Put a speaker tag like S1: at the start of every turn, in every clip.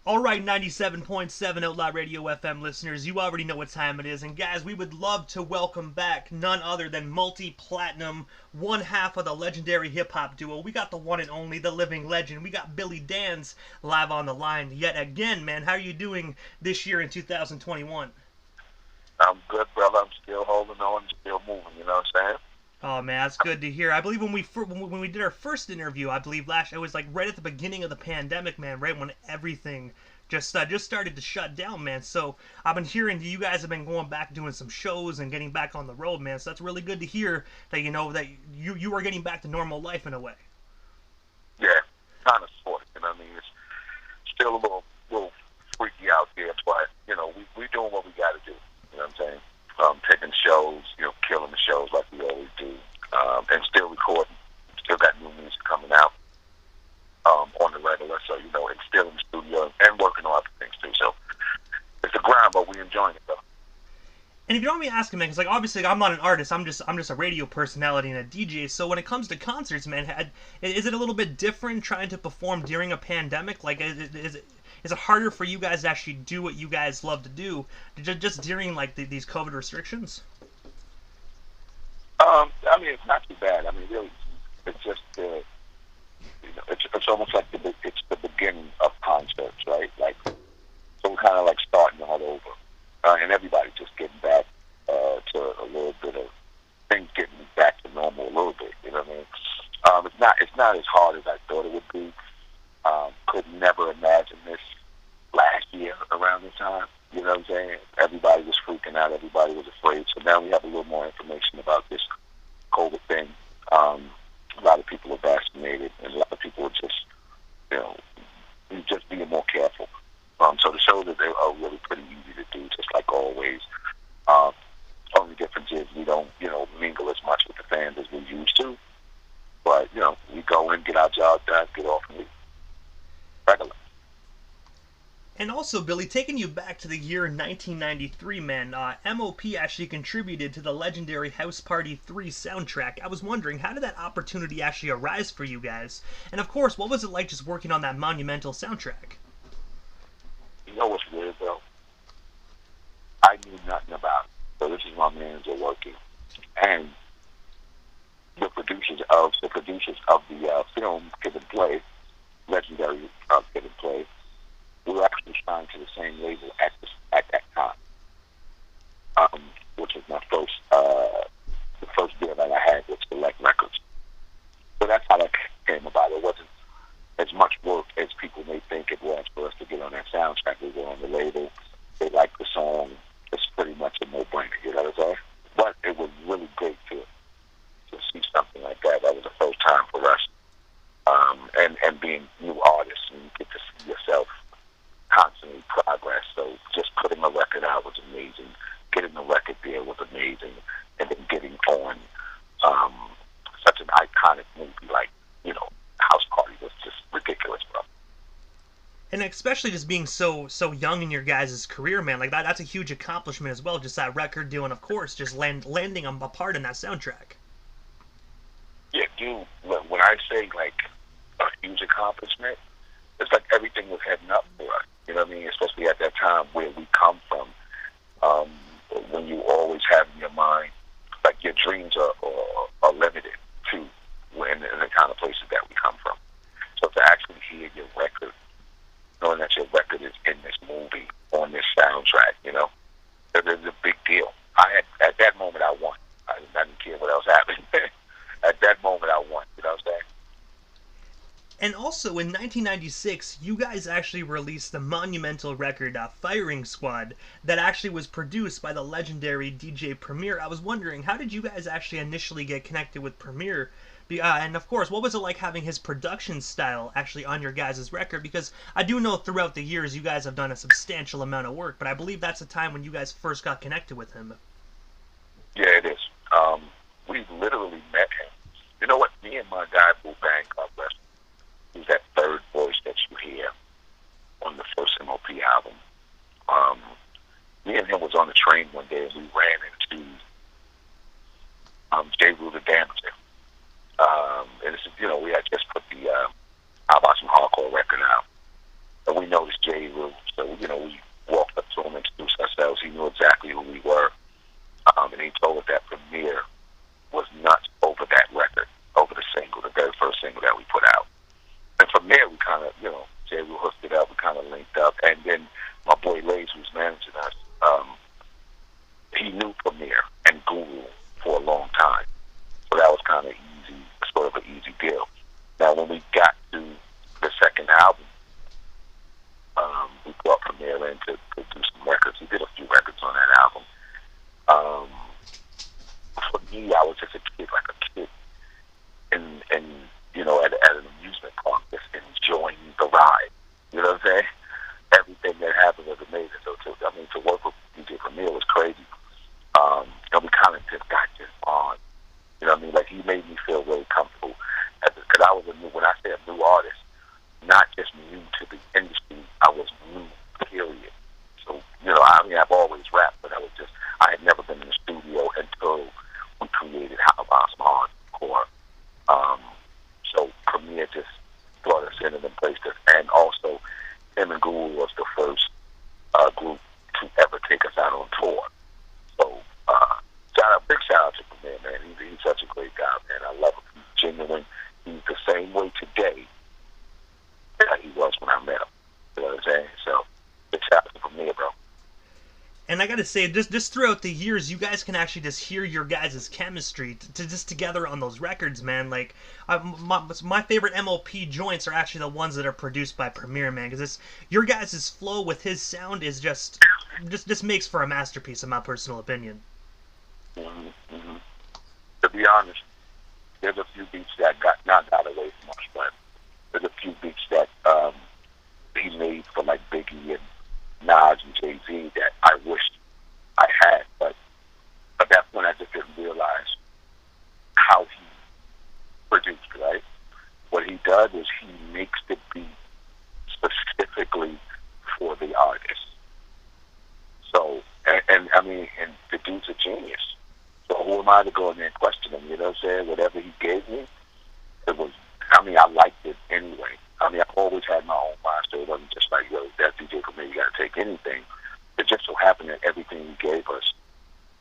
S1: Alright, 97.7 Outlaw Radio FM listeners, you already know what time it is. And guys, we would love to welcome back none other than multi-platinum, one half of the legendary hip-hop duo. We got the one and only, the living legend. We got Billy Danze live on the line yet again, man. How are you doing this year in 2021?
S2: I'm good, brother. I'm still holding on, still moving. You know what I'm saying?
S1: Oh man, that's good to hear. I believe when we did our first interview, I believe it was like right at the beginning of the pandemic, man, right when everything just started to shut down, man. So I've been hearing that you guys have been going back doing some shows and getting back on the road, man. So that's really good to hear that that you are getting back to normal life in a way.
S2: Yeah, kind of sort of. You know what I mean? It's still a little freaky out there, but we doing what we got to do. You know what I'm saying? Taking shows, killing the shows like we always do, and still recording. Still got new music coming out on the regular, so and still in the studio and working on other things too. So it's a grind, but we enjoying it though.
S1: And if you don't mind me asking, man, because like obviously I'm not an artist, I'm just a radio personality and a DJ. So when it comes to concerts, man, is it a little bit different trying to perform during a pandemic? Like, is it harder for you guys to actually do what you guys love to do, just during like these COVID restrictions?
S2: I mean, it's not too bad. I mean, really, it's just it's almost like it's the beginning of concerts, right? Like, so we're kind of like starting all over, and everybody just getting back to a little bit of things getting back to normal a little bit. You know what I mean? It's not as hard as I thought it would be. Could never imagine this last year around this time. You know what I'm saying? Everybody was freaking out. Everybody was afraid. So now we have a little more information about this COVID thing. A lot of people are vaccinated, and a lot of people are just, just being more careful. So the shows are really pretty easy to do, just like always. Only difference is we don't, mingle as much with the fans as we used to. But, we go in, get our job done, get off, and leave. Regular.
S1: And also, Billy, taking you back to the year 1993, man, M.O.P. actually contributed to the legendary House Party 3 soundtrack. I was wondering, how did that opportunity actually arise for you guys? And of course, what was it like just working on that monumental soundtrack?
S2: You know what's weird, though? I knew nothing about it. So this is my manager working. And the producers of the film Kid and Play, legendary Kid and Play, we were actually signed to the same label at that time, which was the first deal that I had with Select Records. So that's how that came about. It wasn't as much work as people may think it was for us to get on that soundtrack. We were on the label. They liked the song. It's pretty much a no-brainer, you know what I'm saying? But it was really great to see something like that. That was the first time for us. And being new artists, and you get to see yourself constantly progress. So just putting a record out was amazing. Getting the record there was amazing. And then getting on such an iconic movie like, House Party was just ridiculous, bro.
S1: And especially just being so young in your guys' career, man, like that's a huge accomplishment as well. Just that record deal, and of course, just landing a part in that soundtrack.
S2: Yeah, dude. When I say like a huge accomplishment, it's like everything was heading up for us. You know what I mean? Especially at that time where we come from, when you always have in your mind, like your dreams are limited to when in the kind of places that we come from. So to actually hear your record, knowing that your record is in this movie, on this soundtrack, it is a big deal. At that moment I won. I didn't care what else happened. At that moment I won. You know what I'm saying?
S1: And also, in 1996, you guys actually released the monumental record, Firing Squad, that actually was produced by the legendary DJ Premier. I was wondering, how did you guys actually initially get connected with Premier? And of course, what was it like having his production style actually on your guys' record? Because I do know throughout the years you guys have done a substantial amount of work, but I believe that's the time when you guys first got connected with him.
S2: Yeah, it is. We literally met him. You know what? Me and my guy, Boo Bang, God bless him, who's that third voice that you hear on the first M.O.P. album. Me and him was on the train one day, and we ran into J. Ruler Danze. And it's, we had just put the How About Some Hardcore record out. And we noticed Jay Rue. So, we walked up to him, introduced ourselves. He knew exactly who we were. And he told us that Premier was nuts over that record, over the single, the very first single that we put out. And from there, we kind of, Jay Rue hooked it up. We kind of linked up. And then my boy Lays, who's managing us, he knew Premier and Guru for a long time. So that was kind of easy, sort of an easy deal. Now, when we got to the second album, we brought Premier in to do some records. He did a few records on that album. For me, I was just a kid, like a kid, and at an amusement park, just enjoying the ride. You know what I'm saying? Everything that happened was amazing. So, to work with DJ Premier was crazy. And we kind of just got this on. You know what I mean? Like, he made me feel really comfortable. Because I was when I say a new artist, not just new to the industry, I was new, period. So, I've always rapped, but I had never been in the studio until we created How About Some Hardcore. So Premier just brought us in and embraced us. And also, him and Guru was the first group to ever take us out on tour. So, big shout out to Premier, man. He's such a great guy, man. I love him. He's genuine. He's the same way today that he was when I met him. You know what I'm saying? So, big shout out to Premier, bro.
S1: And I gotta say, just throughout the years, you guys can actually just hear your guys' chemistry to just together on those records, man. Like, my favorite M.O.P joints are actually the ones that are produced by Premier, man, because your guys' flow with his sound is just makes for a masterpiece, in my personal opinion.
S2: Mm-hmm, mm-hmm. To be honest, there's a few beats that not got away from us, but there's a few beats that he made for like Biggie and Nas and Jay-Z that I wished I had, but at that point I just didn't realize how he produced, right? What he does is he makes the beat specifically for the artist. So, and the dude's a genius. So who am I to go in there and question him? You know what I'm saying? Whatever he gave me, I liked it anyway. I've always had my own mind, so it wasn't just like, that DJ Premier, you got to take anything. It just so happened that everything he gave us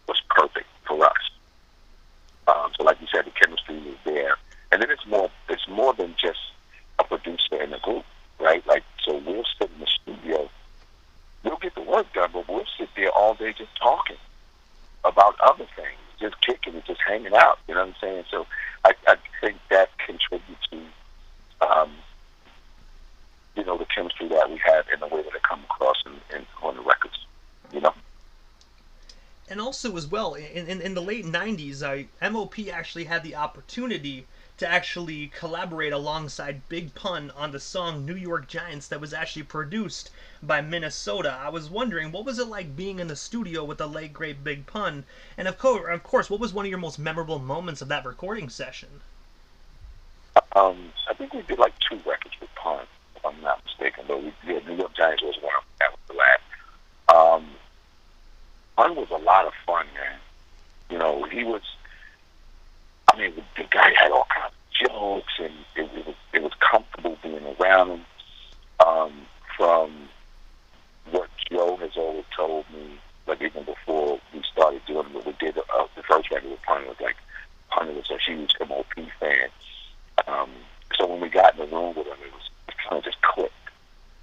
S2: was perfect for us. So like you said, the chemistry was there. And then it's more than just a producer in a group, right? Like, so we'll sit in the studio, we'll get the work done, but we'll sit there all day just talking about other things, just kicking it, just hanging out. You know what I'm saying? So I think that contributes to the chemistry that we have and the way that it come across on the records,
S1: And also, as well, in the late 90s, M.O.P actually had the opportunity to actually collaborate alongside Big Pun on the song New York Giants that was actually produced by Minnesota. I was wondering, what was it like being in the studio with the late, great Big Pun? And of course, what was one of your most memorable moments of that recording session?
S2: I think we did like 2 records with Pun, if I'm not mistaken, but New York Giants was one of them. That was the last. Pun was a lot of fun, man. He was, the guy had all kinds of jokes, and it was comfortable being around him. From what Joe has always told me, like even before we started doing what we did, the first record with Pun was like, Pun was a huge M.O.P fan. So when we got in the room with him, it kind of just clicked.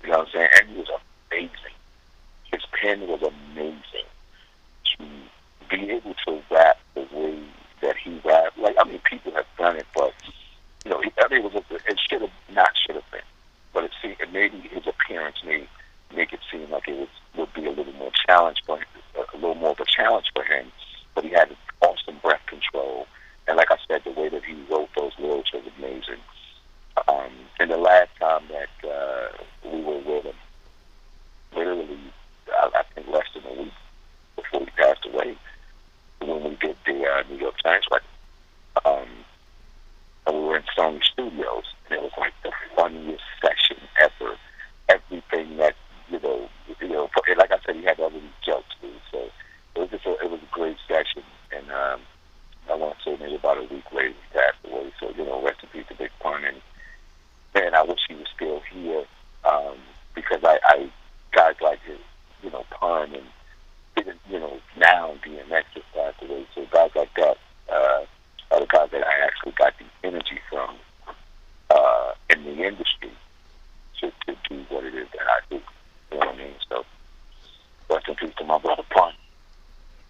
S2: You know what I'm saying? And he was amazing. His pen was amazing. To be able to rap the way that he rapped, people have done it, but it should have been. But maybe his appearance may make it seem like it would be a little more challenge for him, a little more of a challenge for him. But he had awesome breath control, and like I said, the way that he wrote those lyrics was amazing. And the last time that we were with him, literally, I think less than a week before he passed away, when we did the New York Giants record, and we were in Sony Studios, and it was like the funniest session ever. Everything that like I said, he had all these jokes, dude. So it was a great session, and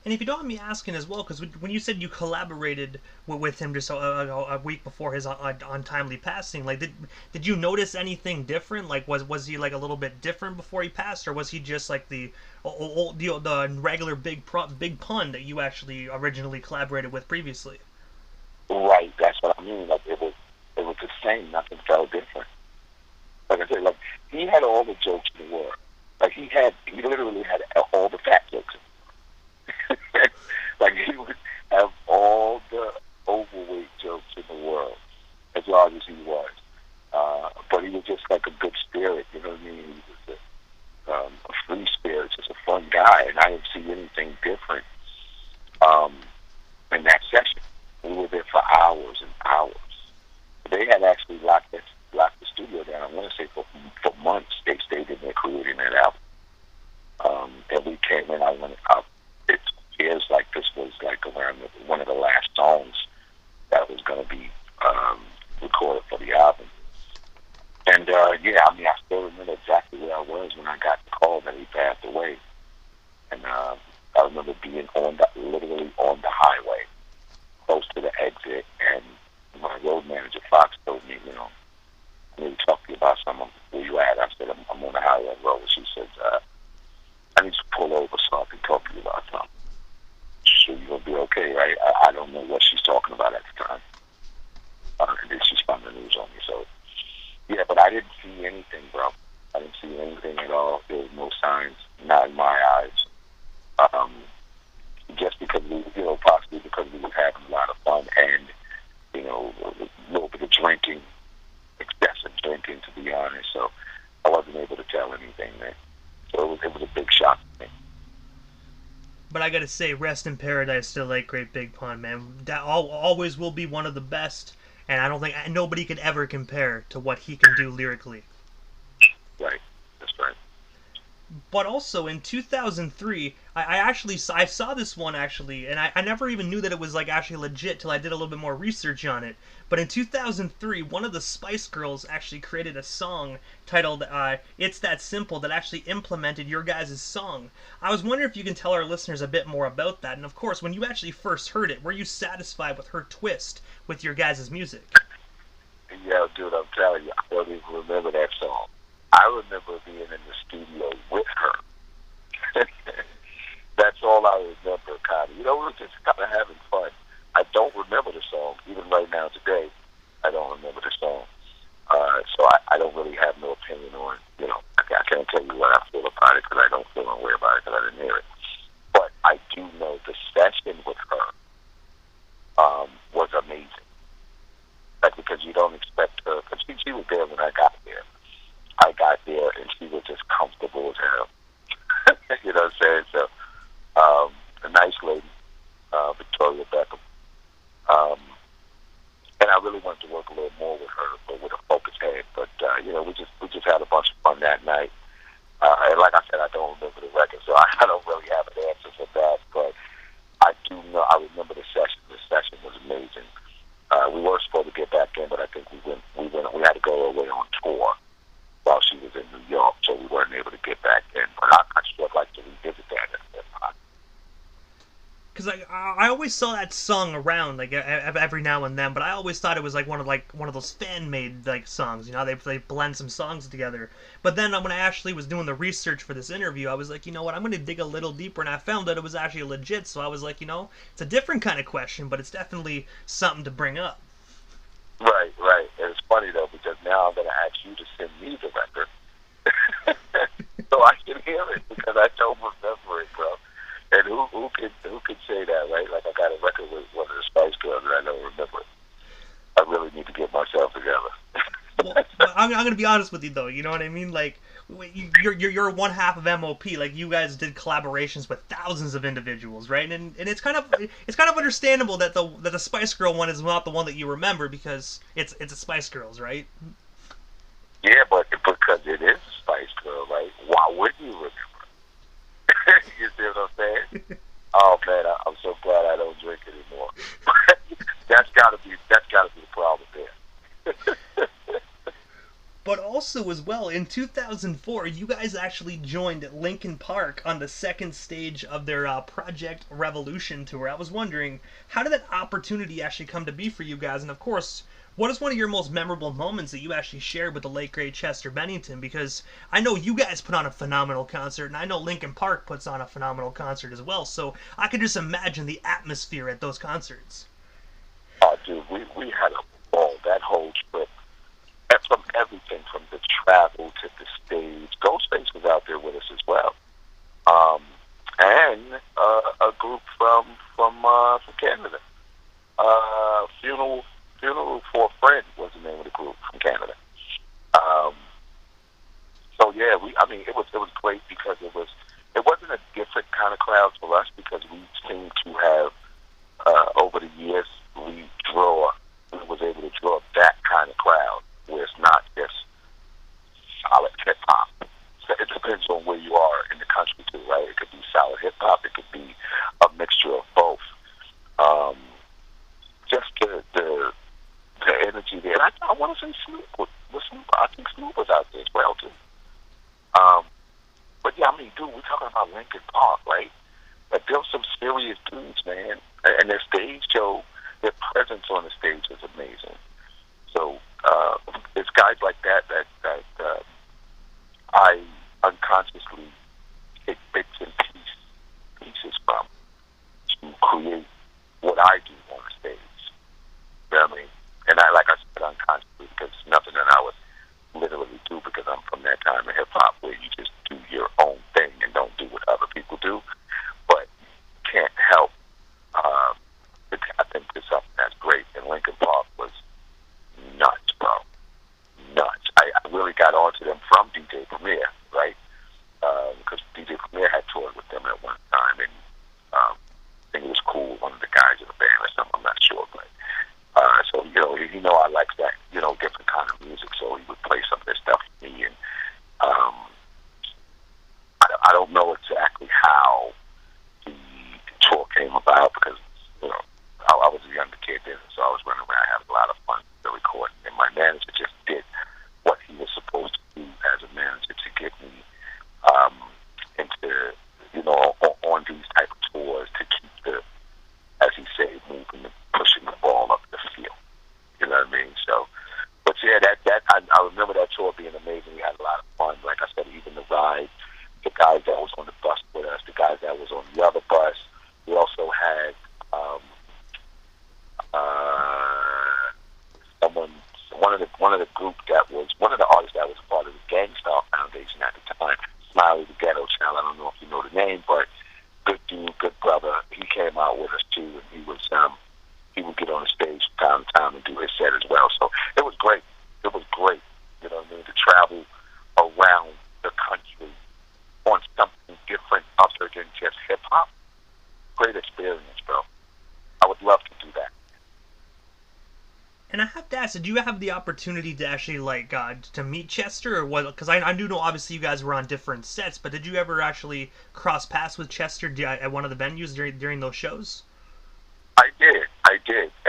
S1: And if you don't mind me asking as well, because when you said you collaborated with him just a week before his untimely passing, like did you notice anything different? Like was he like a little bit different before he passed, or was he just like the regular big pun that you actually originally collaborated with previously?
S2: Right, that's what I mean. Like it was the same. Nothing felt different. Like I said, like he had all the jokes in the world. Like he literally had all the fat jokes. Like he would have all the overweight jokes in the world, as large as he was. But he was just like a good spirit, you know what I mean? He was a free spirit, just a fun guy, and I didn't see anything different in that session. We were there for hours and hours. They had actually locked the studio down. I want to say for months. They stayed in there creating that album. And we came in. I went up. It feels like this was like around one of the last songs that was going to be recorded for the album. And yeah, I mean, I still remember exactly where I was when I got the call that he passed away. And I remember being literally on the highway, close to the exit, and my road manager, Fox, told me, you know, I need to talk to you about something. Where you at? I said, I'm on the highway road. She said, I need to pull over so I can talk to you about something. So you're going to be okay, right? I don't know what she's talking about at the time. And then she spun the news on me. So, yeah, but I didn't see anything, bro. I didn't see anything at all. There was no signs, not in my eyes. Just because possibly because we were having a lot of fun and, you know, a little bit of drinking, excessive drinking, to be honest. So I wasn't able to tell anything, man. So it was a big shock to me.
S1: But I gotta say, Rest in Paradise, still like Great Big Pun, man. That always will be one of the best, and I don't think nobody could ever compare to what he can do lyrically.
S2: Right. That's right.
S1: But also in 2003, I saw this one actually, and I never even knew that it was like actually legit till I did a little bit more research on it. But in 2003, one of the Spice Girls actually created a song titled "It's That Simple" that actually implemented your guys' song. I was wondering if you can tell our listeners a bit more about that. And of course, when you actually first heard it, were you satisfied with her twist with your guys' music?
S2: Yeah, dude, I'm telling you, I don't even remember that song. I remember being in the studio with her. That's all I remember, kind of. You know, we were just kind of having fun. I don't remember the song. Even right now today, I don't remember the song. So I don't really have no opinion on, you know, I can't tell you what I feel about it because I don't feel no way about it because I didn't hear it. But I do know the session with her was amazing. Like, because you don't expect her, because she was there when I got there. I got there and she was just comfortable as hell. You know what I'm saying? So, a nice lady, Victoria Beckham. And I really wanted to work a little more with her, but with a focused head. But you know, we just had a bunch of fun that night. And like I said, I don't remember the record, so I don't really have an answer for that. But I do know, I remember the session. The session was amazing. We were supposed to get back in, but I think we had to go away on tour while she was in New York, so we weren't able to get back in. But I'd still like to revisit that if possible.
S1: Because I always saw that song around like every now and then, but I always thought it was like one of those fan made like songs. You know, they blend some songs together. But then when I actually was doing the research for this interview, I was like, you know what, I'm gonna dig a little deeper, and I found that it was actually legit. So I was like, you know, it's a different kind of question, but it's definitely something to bring up.
S2: Right, right. And it's funny though because now I'm gonna ask you to send me the record so I can hear it because I don't remember it, bro. And who could say that, right? Like I got a record with one of the Spice Girls and I don't remember it. I really need to get myself together.
S1: Well, I'm gonna be honest with you though. You know what I mean? Like you're one half of M.O.P. Like you guys did collaborations with thousands of individuals, right? And it's kind of understandable that the Spice Girl one is not the one that you remember because it's a Spice Girls, right?
S2: Yeah, but because it is a Spice Girl, right? Why wouldn't you remember? You see what I'm saying? Oh man, I'm so glad I don't drink anymore. That's gotta be the problem there.
S1: But also, as well, in 2004, you guys actually joined Linkin Park on the second stage of their Project Revolution tour. I was wondering, how did that opportunity actually come to be for you guys? And of course, what is one of your most memorable moments that you actually shared with the late great Chester Bennington? Because I know you guys put on a phenomenal concert, and I know Linkin Park puts on a phenomenal concert as well. So I could just imagine the atmosphere at those concerts.
S2: Oh, dude, we had a ball that whole trip. And from everything, from the travel to the stage. Ghostface was out there with us as well, and a group from Canada. Funeral for a Friend was the name of the group from Canada. Um, so yeah, it was great because it wasn't a different kind of crowd for us because we seemed to have over the years we was able to draw that kind of crowd where it's not just solid hip hop. So it depends on where you are in the country too, right? It could be solid hip hop, it could be a mixture of both. Just the energy there. And I want to say Snoop was Snoop. I think Snoop was out there as well too. But yeah, I mean, dude, we're talking about Linkin Park, right? Like there were some serious dudes, man, and their stage show, their presence on the stage was amazing. So it's guys like that I unconsciously take bits and pieces from to create what I do on the stage. You know what I mean? And like I said, unconsciously because it's nothing that I would literally do because I'm from that time in hip hop where you just do your own thing and don't do what other people do. But can't help. I think it's something that's great. And Linkin Park was nuts, bro. Nuts. I really got onto them from DJ Premier, right? Because DJ Premier had toured with them at one time, and I think it was cool. One of the guys in the band or something, I'm not sure, but so I like that, different kind of music. So he would play some of this stuff for me, and I don't know exactly how the tour came about because I was a younger kid then, so I was running around having a lot of fun with the recording, and my manager just did what he was supposed to do as a manager to get me into, on these type of tours to keep the, as he said, moving and pushing the ball up the field. You know what I mean? So, but yeah, I remember that tour being amazing. We had a lot of fun. Like I said, even the ride, the guys that was on the bus with us, the guys that was on the other bus. We also had one of the group that was one of the artists that was a part of the Gangstar Foundation at the time, Smiley the Ghetto Child. I don't know if you know the name, but good dude, good brother. He came out with us too, and he would get on the stage from time to time and do his set as well. So it was great. It was great. You know what I mean? To travel around the country on something different other than just hip hop. Great experience, bro. I would love to do that.
S1: And I have to ask, did you have the opportunity to actually to meet Chester, or what? Because I do know obviously you guys were on different sets, but did you ever actually cross paths with Chester at one of the venues during those shows?
S2: I did,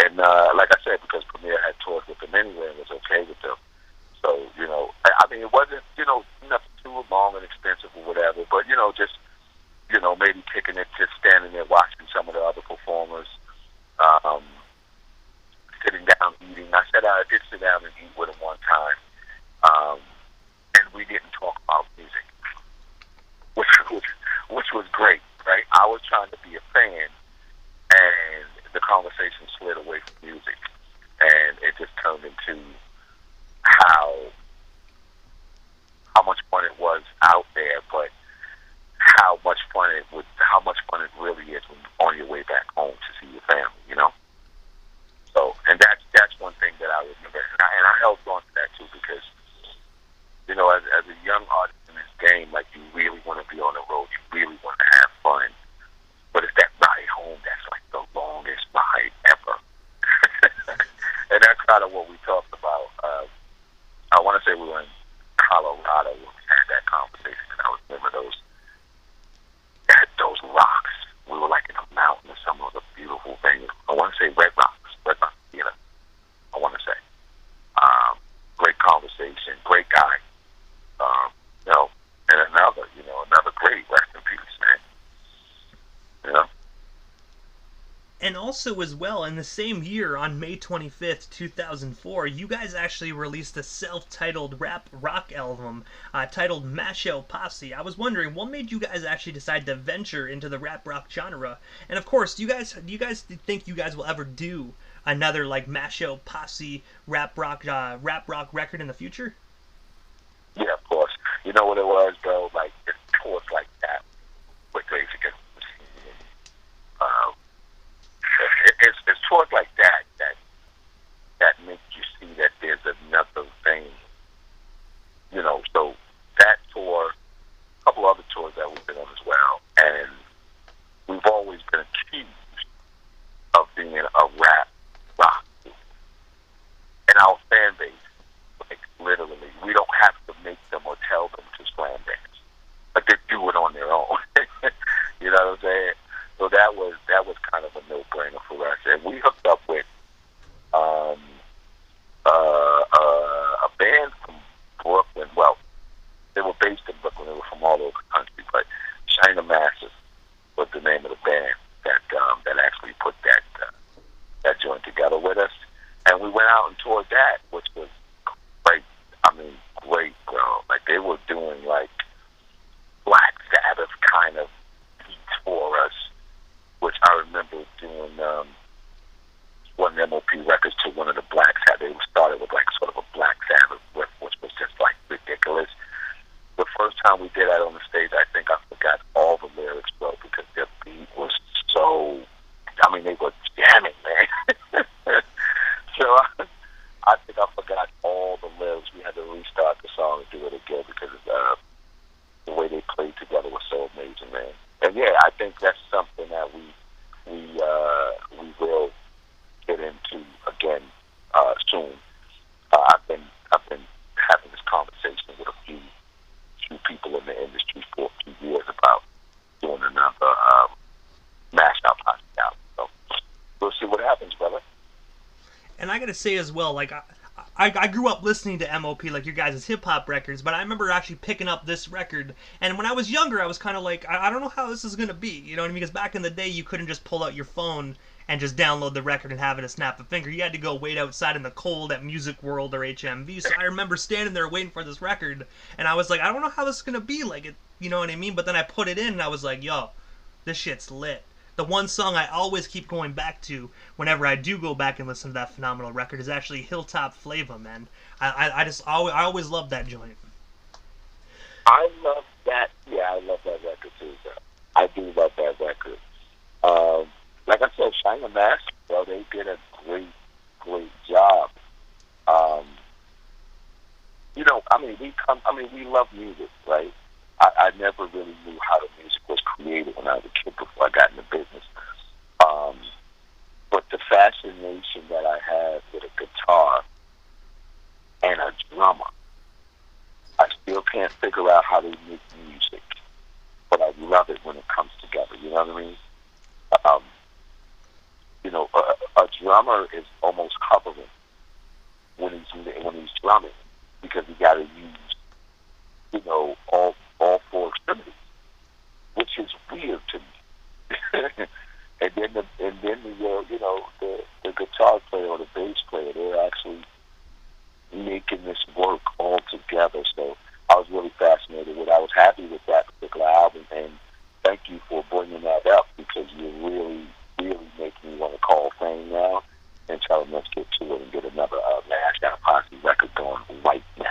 S2: and like I said, because Premier had toured with them anyway and was okay with them. So I mean, it wasn't nothing too long and expensive or whatever, but just maybe picking it, just standing there watching some of the other performers. Sitting down eating. I said I did sit down and eat with him one time, and we didn't talk about music, which was great, right? I was trying to be a fan, and the conversation slid away from music, and it just turned into how much fun it was out there, but how much fun it really is when you're on your way back home to see your family, So, and that's one thing that I remember, and I held on to that too because, as a young artist in this game, like you really want to be on the road, you really want to have fun, but it's that ride home that's like the longest ride ever, and that's kind of what we talked about. I want to say we were in Colorado when we had that conversation, and I remember those rocks. We were like in a mountain or some of the beautiful things. I want to say Red Rock Theater. I want to say. Great conversation, great guy.
S1: also as well, in the same year, on May 25th, 2004, you guys actually released a self-titled rap rock album titled M.O.P. I was wondering, what made you guys actually decide to venture into the rap rock genre? And of course, do you guys think you guys will ever do another like M.O.P. rap rock record in the future?
S2: Yeah, of course. You know what it was, bro? Like, it's tours like that with Grace Against the Machine. Um, it's tours like that that make you see that there's another vein. You know, so that tour, a couple other tours that we've been on as well, and we've always been accused of being a rap rock group. And our fan base, like literally, we don't have to make them or tell them to slam dance, but they do it on their own. You know what I'm saying? So that was kind of a no-brainer for us, and we hooked up with um, a band from Brooklyn. Well, they were based in Brooklyn. They were from all over the country, but China Massive was the name of the band that actually put that joint together with us, and we went out and toured that, which was great. I mean, great, bro. Like, they were doing like Black Sabbath kind of beats for us, which I remember doing one M.O.P. records to one of the Black Sabbath. They started with like sort of a Black Sabbath riff, which was just like ridiculous. The first time we did that on the stage, I think I forgot all the lyrics, bro, because their beat was so, I mean, they were jamming, man. So I think I forgot all the lyrics. We had to restart the song and do it again because the way they played together was so amazing, man. And yeah, I think that's something that we will get into again soon. I've been having this conversation with a few people in the industry for a few years about doing another mashup album. So we'll see what happens, brother.
S1: And I gotta say as well, like I grew up listening to M.O.P. like your guys' hip hop records, but I remember actually picking up this record. And when I was younger, I was kind of like, I don't know how this is gonna be, you know what I mean? Because back in the day, you couldn't just pull out your phone and just download the record and have it a snap of a finger. You had to go wait outside in the cold at Music World or HMV. So I remember standing there waiting for this record, and I was like, I don't know how this is gonna be, like, it, you know what I mean? But then I put it in, and I was like, yo, this shit's lit. The one song I always keep going back to whenever I do go back and listen to that phenomenal record is actually Hilltop Flavor, man. I always love that joint.
S2: I love that. Yeah, I love that record too, bro. I do love that record. Like I said, China Master, bro, they did a great job. You know, we love music, right? I never really knew how the music was created when I was a kid before I got in the business. But the fascination that I have with a guitar and a drummer, I still can't figure out how they make music, but I love it when it comes together. You know what I mean? You know, a drummer is almost hovering when he's drumming because he got to use, you know, all four extremities, which is weird to me. and then you know, the guitar player or the bass player, they're actually making this work all together. So I was really fascinated with it. I was happy with that particular album, and thank you for bringing that up because you really make me want to call Fame now and tell them let's get to it and get another Mashed Posse record going right now.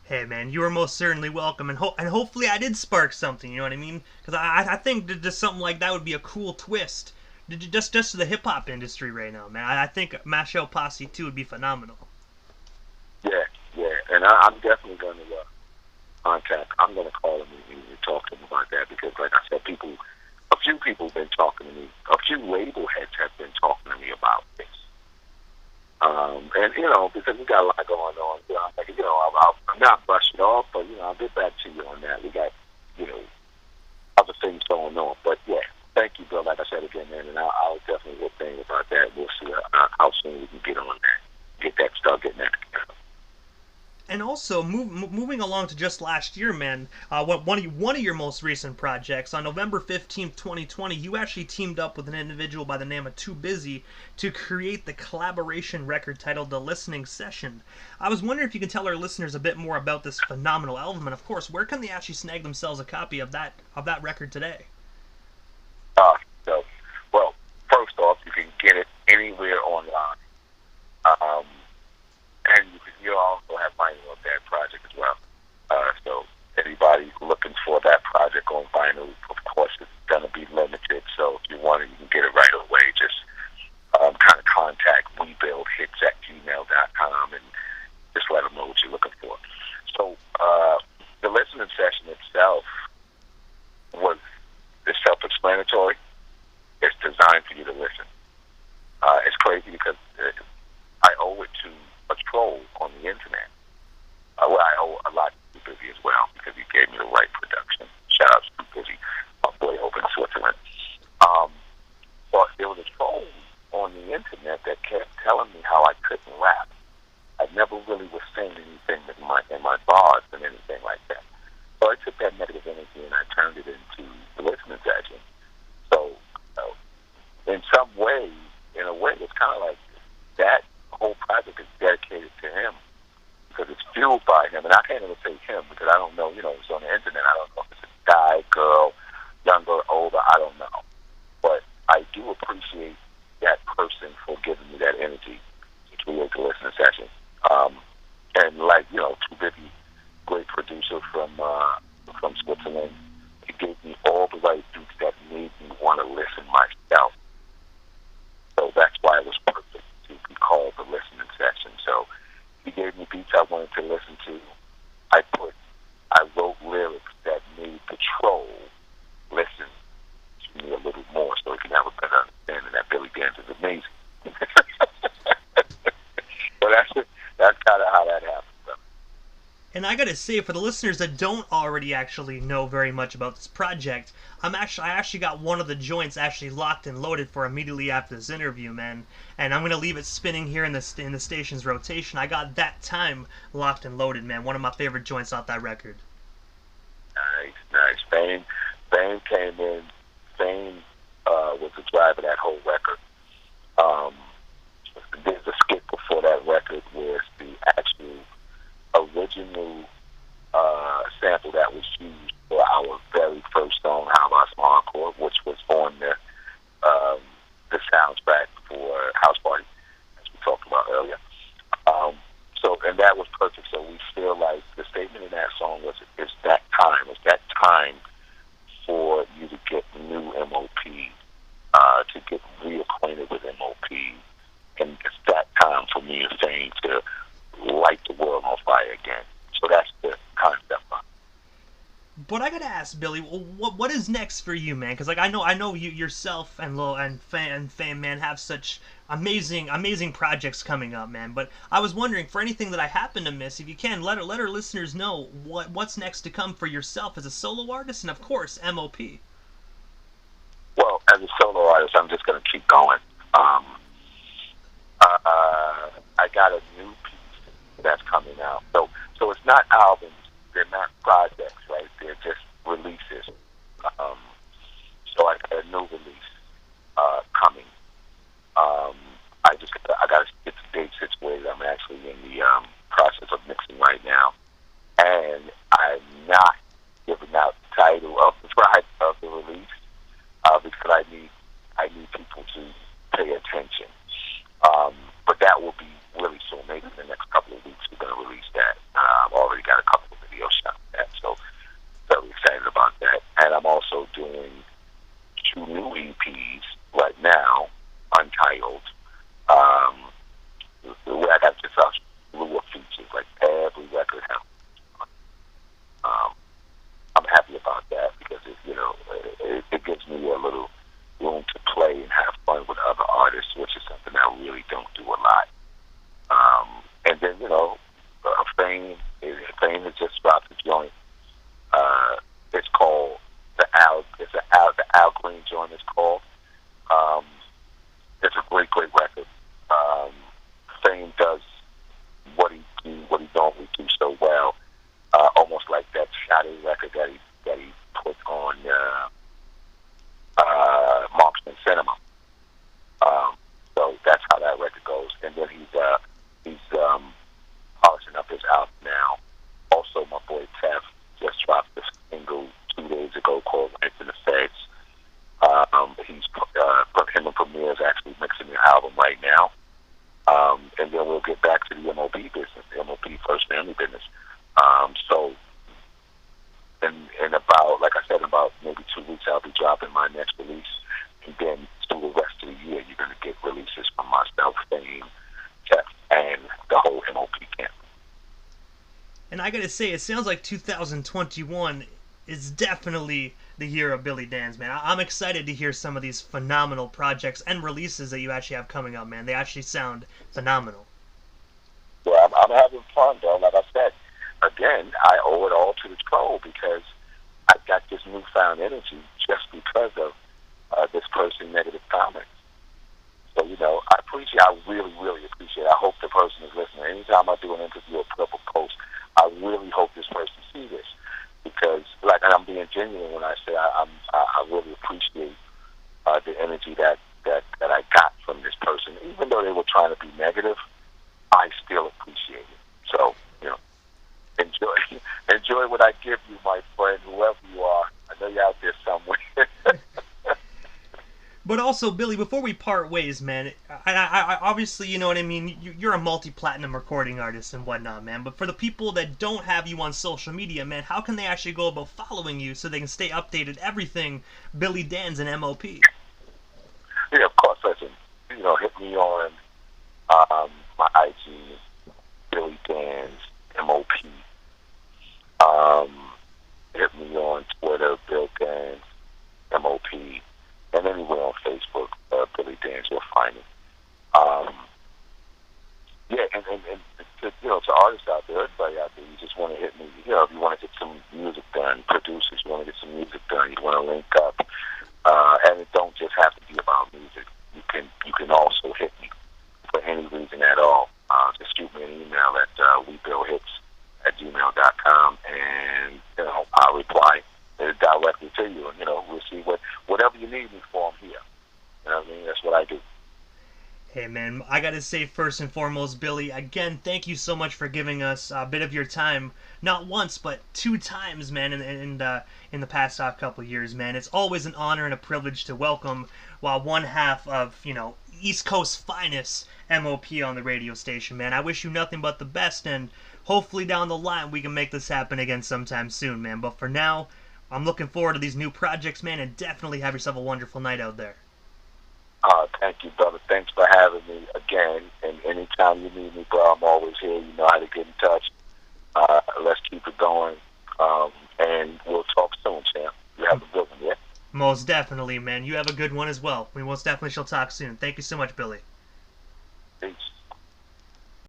S1: Hey man, you are most certainly welcome, and hopefully I did spark something. You know what I mean? Because I think that just something like that would be a cool twist, just to the hip hop industry right now, man. I think M.O.P. too would be phenomenal.
S2: Yeah, and I'm definitely going to contact. I'm going to call him and talk to him about that because, like I said, a few people have been talking to me. A few label heads have been talking to me about this. And, you know, because we got a lot going on, you know, I'm like, you know, I'm not brushing it off, but, you know, I'll get back to you on that. We got, you know, other things going on. But, yeah, thank you, Bill, like I said again, man, and I'll definitely will think about that. We'll see how soon we can get on that, start getting that together.
S1: And also, moving along to just last year, man, one of your most recent projects, on November 15th, 2020, you actually teamed up with an individual by the name of Too Busy to create the collaboration record titled The Listening Session. I was wondering if you can tell our listeners a bit more about this phenomenal album, and of course, where can they actually snag themselves a copy of that record today?
S2: Uh, so, well, first off, you can get it anywhere online. Um, and you'll also have vinyl of that project as well. So anybody looking for that project on vinyl, of course, it's going to be limited. So if you want it, you can get it right away. Just kind of contact webuildhits@gmail.com and just let them know what you're looking for. So the listening session itself was is self-explanatory. It's designed for you to listen. It's crazy because I owe it to a troll on the internet. Well, I owe a lot to Too Busy as well because he gave me the right production. Shout out to Too Busy, my boy over in Switzerland. But there was a troll on the internet that kept telling me how I couldn't rap. I never really was saying anything in my bars and anything like that. So I took that negative energy and I turned it into the listening session. So in some way, in a way, it's kind of like that whole project is dedicated to him because it's fueled by him. And I can't even say him because I don't know, it's on the internet. I don't know if it's a guy, girl, younger, older, I don't know. But I do appreciate that person for giving me that energy to create the listening session. And like, Too Busy, great producer from Switzerland, he gave me all the right beats that made me want to listen myself. So that's why it was perfect to be called the listening session. So he gave me beats I wanted to listen to. I wrote lyrics that made the troll listen to me a little more so he can have a better understanding that Billy Danze is amazing. So that's kind of how that happened.
S1: And I gotta say, for the listeners that don't already actually know very much about this project, I actually got one of the joints actually locked and loaded for immediately after this interview, man. And I'm gonna leave it spinning here in the station's rotation. I got That Time locked and loaded, man. One of my favorite joints off that record.
S2: Nice. Fame came in. Fame was the driver of that whole record. There's a skit before that record where it's the actual original sample that was used for our very first song, How About Some Encore, which was on the soundtrack for House Party, as we talked about earlier. And that was perfect. So we feel like the statement in that song was, it's that time. It's that time for you to get new M.O.P, to get reacquainted with M.O.P. And it's that time for me and Fame to light the world on fire again. So that's the concept.
S1: But I gotta ask, Billy, what is next for you, man? Because like I know you yourself and Fame, man, have such amazing projects coming up, man. But I was wondering, for anything that I happen to miss, if you can let our listeners know what's next to come for yourself as a solo artist, and of course M.O.P.
S2: Well, as a solo artist, I'm just gonna keep going. I got a new piece that's coming out. So it's not albums, they're not projects, right? They're just releases. So I got a new release coming. I got to get the date situated. I'm actually in the process of mixing right now, and I'm not giving out the title of the release because I need people to pay attention. But that will be really soon. Maybe in the next couple of weeks we're going to release that. I've already got a couple of videos shot for that, so very excited about that. And I'm also doing 2 new EPs right now, untitled. Where I got just a slew of features, like every record has. I'm happy about that because it gives me a little room to play and have fun with other artists, which is something I really don't do a lot. And then Fame has just dropped a joint. It's called the Al Green joint. It's called. It's a great record. Fame does what he normally do so not a record that he put on Marksman Cinema. So that's how that record goes. And then he's polishing up his album now. Also, my boy Tef just dropped this single 2 days ago called "Life in the Feds." Him and Premier is actually mixing the album right now. And then we'll get back to the M.O.P. business, the M.O.P. First Family business. So, in about, like I said, about maybe 2 weeks, I'll be dropping my next release. And then through the rest of the year, you're going to get releases from myself, Fame, Jeff, and the whole M.O.P. camp.
S1: And I gotta say, it sounds like 2021 is definitely the year of Billy Danze, man. I'm excited to hear some of these phenomenal projects and releases that you actually have coming up, man. They actually sound phenomenal.
S2: Well, I'm having fun, though. Like I said, again, I owe it all to the troll because I got this newfound energy just because of this person's negative comments. So, I really, really appreciate it. I hope the person is listening. Anytime I do an interview or put up a post, I really hope this person sees this. Because, and I'm being genuine when I say I really appreciate the energy that I got from this person. Even though they were trying to be negative, I still appreciate it. So, enjoy what I give you, my friend, whoever you are. I know you're out there somewhere.
S1: But also, Billy, before we part ways, man, I obviously, you know what I mean, you're a multi-platinum recording artist and whatnot, man, but for the people that don't have you on social media, man, how can they actually go about following you so they can stay updated everything Billy Danze and M.O.P.?
S2: Yeah, of course, listen, hit me on my IG, Billy Danze, M.O.P. Hit me on Twitter, Bill Danze, M.O.P. And anywhere on Facebook, Billy Danze, you'll find me. To artists out there, everybody out there, you just want to hit me. If you want to get some music done, producers, you want to get some music done, you want to link up, and it don't just have to be about music. You can also hit me for any reason at all. Just shoot me an email at webillhits@gmail.com, and I'll reply directly to you, and we'll see whatever you need me for. I'm here. You know what I mean? That's what I do.
S1: Hey, man, I gotta say, first and foremost, Billy, again, thank you so much for giving us a bit of your time, not once, but 2 times, man, in the past couple of years, man. It's always an honor and a privilege to welcome one half of, East Coast finest M.O.P. on the radio station, man. I wish you nothing but the best, and hopefully down the line we can make this happen again sometime soon, man. But for now, I'm looking forward to these new projects, man, and definitely have yourself a wonderful night out there.
S2: Thank you, brother. Thanks for having me again. And anytime you need me, bro, I'm always here. You know how to get in touch. Let's keep it going. And we'll talk soon, champ. You have a good one, yeah?
S1: Most definitely, man. You have a good one as well. We most definitely shall talk soon. Thank you so much, Billy.